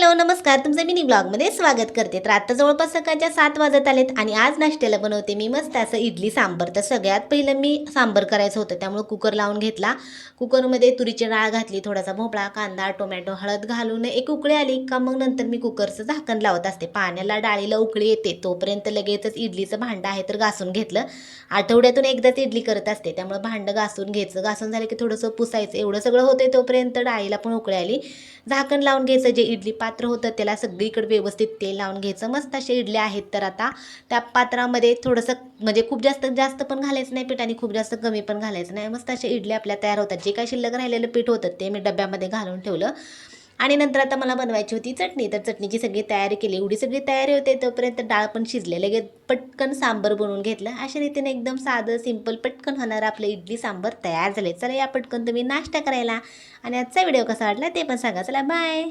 Hello नमस्कार, तुमचं mini ब्लॉगमध्ये स्वागत करते. तर आता जवळपास सकाळच्या 7 वाजत आलेत आणि आज नाश्त्याला बनवते मी मस्त असं इडली सांबर. तर सगळ्यात पहिलं मी सांबर करायचं होतं, त्यामुळे कुकर लावून घेतला. कुकरमध्ये तुरीची डाळ घातली, थोडासा भोपळा, कांदा, टोमॅटो, हळद घालून एक उकळी आली का मग नंतर मी कुकरचं झाकण लावत असते. पाण्याला डाळीला उकळी येते तोपर्यंत लगेचच इडलीचं भांडं आहे तर घासून घेतलं. आठवड्यातून एकदाच इडली करत असते, त्यामुळे भांडं घासून घ्यायचं. घासून झालं की थोडंसं पुसायचं. एवढं सगळं होते तोपर्यंत डाळीला पण उकळी आली. झाकण लावून घ्यायचं. जे इडली पात्र होतं त्याला सगळीकडे व्यवस्थित तेल लावून घ्यायचं. मस्त असे इडल्या आहेत. तर आता त्या पात्रामध्ये थोडंसं म्हणजे खूप जास्त जास्त पण घालायचं नाही पीठ आणि खूप जास्त कमी पण घालायचं नाही. मस्त असे इडल्या आपल्या तयार होतात. जे काही शिल्लक राहिलेलं पीठ होतं ते मी डब्यामध्ये घालून ठेवलं. आणि नंतर आता मला बनवायची होती चटणी. तर चटणीची सगळी तयारी केली. एवढी सगळी तयारी होते तोपर्यंत डाळ पण शिजले. लगेच पटकन सांबर बनवून घेतलं. अशा रीतीने एकदम साधं सिंपल पटकन होणारं आपलं इडली सांबर तयार झाले. चला या पटकन तुम्ही नाश्ता करायला. आणि आजचा व्हिडिओ कसा वाटला ते पण सांगा. चला बाय.